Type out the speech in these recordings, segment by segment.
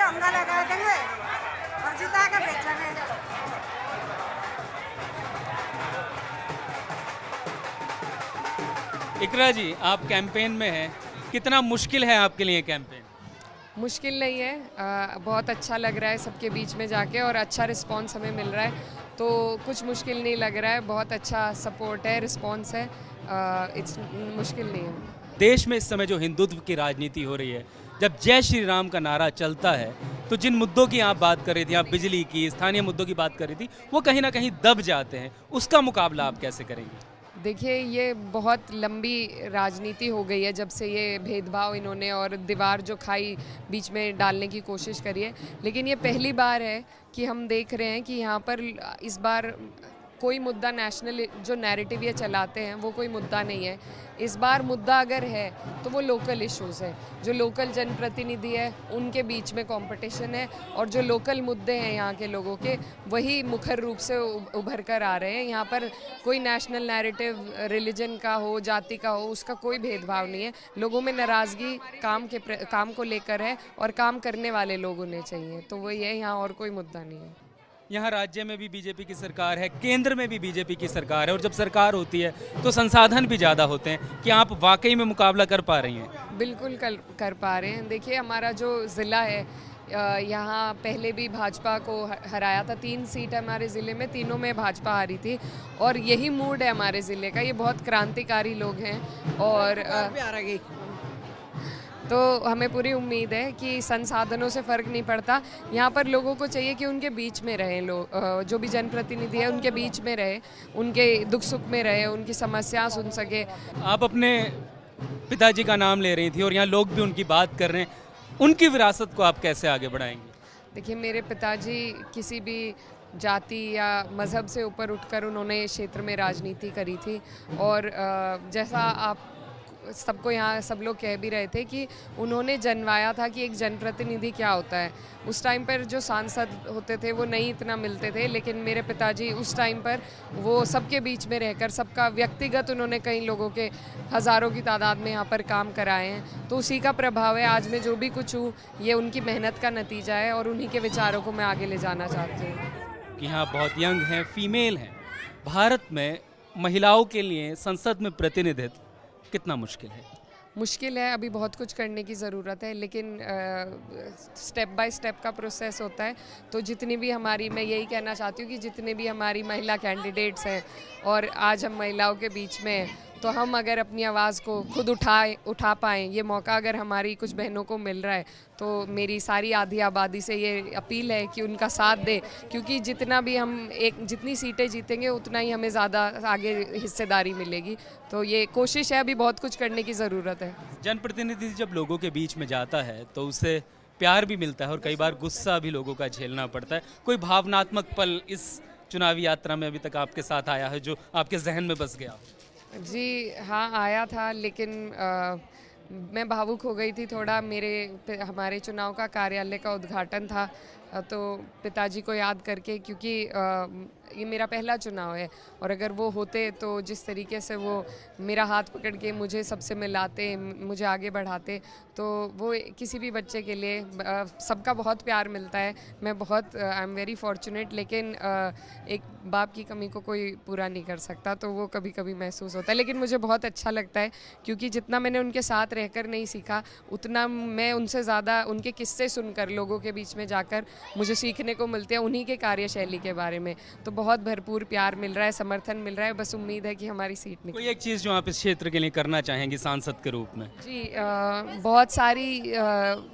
अंगा लगा देंगे और जिता के बेचेंगे। इकरा जी, आप कैंपेन में हैं, कितना मुश्किल है आपके लिए कैंपेन? मुश्किल नहीं है, बहुत अच्छा लग रहा है सबके बीच में जाके और अच्छा रिस्पांस हमें मिल रहा है, तो कुछ मुश्किल नहीं लग रहा है। बहुत अच्छा सपोर्ट है, रिस्पांस है, इट्स मुश्किल नहीं है। देश में इस समय जो हिंदुत्व की राजनीति हो रही है, जब जय श्री राम का नारा चलता है, तो जिन मुद्दों की आप बात कर रही थी, आप बिजली की, स्थानीय मुद्दों की बात कर रही थी, वो कहीं ना कहीं दब जाते हैं। उसका मुकाबला आप कैसे करेंगे? देखिए, ये बहुत लंबी राजनीति हो गई है जब से ये भेदभाव इन्होंने और दीवार जो खाई बीच में डालने की कोशिश करी है, लेकिन ये पहली बार है कि हम देख रहे हैं कि यहाँ पर इस बार कोई मुद्दा नेशनल जो नैरेटिव ये चलाते हैं वो कोई मुद्दा नहीं है। इस बार मुद्दा अगर है तो वो लोकल इश्यूज़ है, जो लोकल जनप्रतिनिधि है उनके बीच में कंपटीशन है और जो लोकल मुद्दे हैं यहाँ के लोगों के, वही मुखर रूप से उभर कर आ रहे हैं। यहाँ पर कोई नेशनल नैरेटिव रिलीजन का हो, जाति का हो, उसका कोई भेदभाव नहीं है। लोगों में नाराज़गी काम को लेकर है और काम करने वाले लोग होने चाहिए, तो वही है, यहाँ और कोई मुद्दा नहीं है। यहाँ राज्य में भी बीजेपी की सरकार है, केंद्र में भी बीजेपी की सरकार है, और जब सरकार होती है तो संसाधन भी ज़्यादा होते हैं। कि आप वाकई में मुकाबला कर पा रही हैं? बिल्कुल कर पा रहे हैं। देखिए, हमारा जो ज़िला है, यहाँ पहले भी भाजपा को हराया था। 3 सीट है हमारे ज़िले में, तीनों में भाजपा हारी थी और यही मूड है हमारे ज़िले का। ये बहुत क्रांतिकारी लोग हैं और तो हमें पूरी उम्मीद है कि संसाधनों से फ़र्क नहीं पड़ता। यहाँ पर लोगों को चाहिए कि उनके बीच में रहें लोग, जो भी जनप्रतिनिधि है उनके बीच में रहे, उनके दुख सुख में रहे, उनकी समस्या सुन सके। आप अपने पिताजी का नाम ले रही थी और यहाँ लोग भी उनकी बात कर रहे हैं, उनकी विरासत को आप कैसे आगे बढ़ाएंगी? देखिए, मेरे पिताजी किसी भी जाति या मज़हब से ऊपर उठकर उन्होंने इस क्षेत्र में राजनीति करी थी और जैसा आप सबको यहाँ सब लोग कह भी रहे थे कि उन्होंने जनवाया था कि एक जनप्रतिनिधि क्या होता है। उस टाइम पर जो सांसद होते थे वो नहीं इतना मिलते थे, लेकिन मेरे पिताजी उस टाइम पर वो सबके बीच में रहकर सबका व्यक्तिगत उन्होंने कई लोगों के हज़ारों की तादाद में यहाँ पर काम कराए हैं, तो उसी का प्रभाव है। आज मैं जो भी कुछ हूँ ये उनकी मेहनत का नतीजा है और उन्हीं के विचारों को मैं आगे ले जाना चाहती हूँ। कि यहाँ बहुत यंग हैं, फीमेल हैं। भारत में महिलाओं के लिए संसद में प्रतिनिधित्व कितना मुश्किल है? मुश्किल है, अभी बहुत कुछ करने की ज़रूरत है, लेकिन स्टेप बाय स्टेप का प्रोसेस होता है। तो जितनी भी हमारी, मैं यही कहना चाहती हूँ कि जितने भी हमारी महिला कैंडिडेट्स हैं और आज हम महिलाओं के बीच में हैं, तो हम अगर अपनी आवाज़ को खुद उठा पाएँ, ये मौका अगर हमारी कुछ बहनों को मिल रहा है, तो मेरी सारी आधी आबादी से ये अपील है कि उनका साथ दें, क्योंकि जितना भी हम जितनी सीटें जीतेंगे उतना ही हमें ज़्यादा आगे हिस्सेदारी मिलेगी। तो ये कोशिश है, अभी बहुत कुछ करने की ज़रूरत है। जनप्रतिनिधि जब लोगों के बीच में जाता है तो उससे प्यार भी मिलता है और कई बार गुस्सा भी लोगों का झेलना पड़ता है। कोई भावनात्मक पल इस चुनावी यात्रा में अभी तक आपके साथ आया है जो आपके जहन में बस गया? जी हाँ, आया था, लेकिन मैं भावुक हो गई थी थोड़ा। हमारे चुनाव का कार्यालय का उद्घाटन था, तो पिताजी को याद करके, क्योंकि ये मेरा पहला चुनाव है और अगर वो होते तो जिस तरीके से वो मेरा हाथ पकड़ के मुझे सबसे मिलाते, मुझे आगे बढ़ाते, तो वो किसी भी बच्चे के लिए सबका बहुत प्यार मिलता है। मैं बहुत आई एम वेरी फॉर्चुनेट, लेकिन एक बाप की कमी को कोई पूरा नहीं कर सकता, तो वो कभी कभी महसूस होता है। लेकिन मुझे बहुत अच्छा लगता है, क्योंकि जितना मैंने उनके साथ रहकर नहीं सीखा, उतना मैं उनसे ज़्यादा उनके किस्से सुनकर लोगों के बीच में जाकर मुझे सीखने को मिलते हैं उन्हीं के कार्यशैली के बारे में। तो बहुत भरपूर प्यार मिल रहा है, समर्थन मिल रहा है, बस उम्मीद है कि हमारी सीट निकले। कोई एक चीज़ जो आप इस क्षेत्र के लिए करना चाहेंगी सांसद के रूप में? जी, बहुत सारी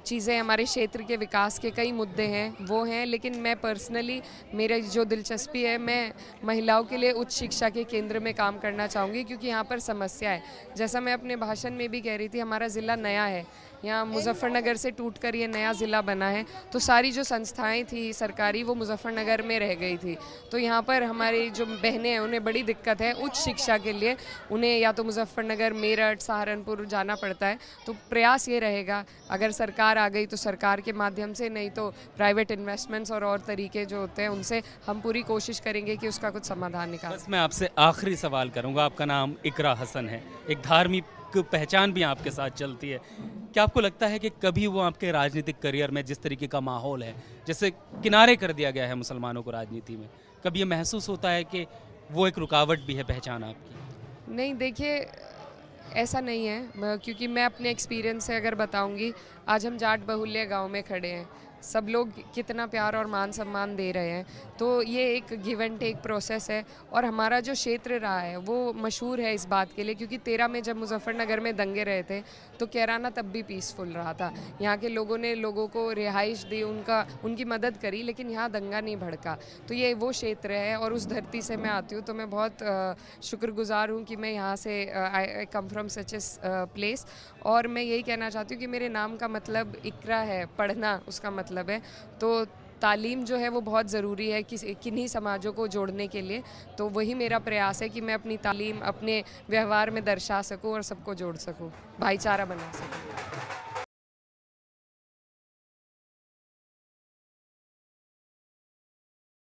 चीज़ें हमारे क्षेत्र के विकास के कई मुद्दे हैं, वो हैं, लेकिन मैं पर्सनली, मेरे जो दिलचस्पी है, मैं महिलाओं के लिए उच्च शिक्षा के केंद्र में काम करना चाहूँगी, क्योंकि यहाँ पर समस्या है। जैसा मैं अपने भाषण में भी कह रही थी, हमारा ज़िला नया है, यहाँ मुजफ्फरनगर से टूटकर ये नया ज़िला बना है, तो सारी जो संस्थाएं थी सरकारी वो मुजफ्फरनगर में रह गई थी। तो यहाँ पर हमारी जो बहनें हैं उन्हें बड़ी दिक्कत है उच्च शिक्षा के लिए, उन्हें या तो मुजफ्फरनगर, मेरठ, सहारनपुर जाना पड़ता है। तो प्रयास ये रहेगा, अगर सरकार आ गई तो सरकार के माध्यम से, नहीं तो प्राइवेट इन्वेस्टमेंट्स और तरीके जो होते हैं उनसे हम पूरी कोशिश करेंगे कि उसका कुछ समाधान निकालें। बस मैं आपसे आखिरी सवाल करूँगा। आपका नाम इकरा हसन है, एक धार्मिक एक पहचान भी आपके साथ चलती है। क्या आपको लगता है कि कभी वो आपके राजनीतिक करियर में जिस तरीके का माहौल है, जैसे किनारे कर दिया गया है मुसलमानों को राजनीति में, कभी ये महसूस होता है कि वो एक रुकावट भी है पहचान आपकी? नहीं, देखिए ऐसा नहीं है, क्योंकि मैं अपने एक्सपीरियंस से अगर बताऊंगी, आज हम जाट बहुल्य गांव में खड़े हैं, सब लोग कितना प्यार और मान सम्मान दे रहे हैं, तो ये एक गिव एंड टेक प्रोसेस है। और हमारा जो क्षेत्र रहा है वो मशहूर है इस बात के लिए, क्योंकि 13 में जब मुजफ्फरनगर में दंगे रहे थे तो कैराना तब भी पीसफुल रहा था। यहाँ के लोगों ने लोगों को रिहाइश दी, उनकी मदद करी, लेकिन यहाँ दंगा नहीं भड़का। तो ये वो क्षेत्र है और उस धरती से मैं आती हूँ, तो मैं बहुत शुक्रगुजार हूँ कि मैं यहाँ से I come from such as place. और मैं यही कहना चाहती हूँ कि मेरे नाम का मतलब इकरा है, पढ़ना उसका मतलब है। तो तालीम जो है वो बहुत ज़रूरी है किन्हीं समाजों को जोड़ने के लिए। तो वही मेरा प्रयास है कि मैं अपनी तालीम अपने व्यवहार में दर्शा सकूं और सबको जोड़ सकूं, भाईचारा बना सकूं।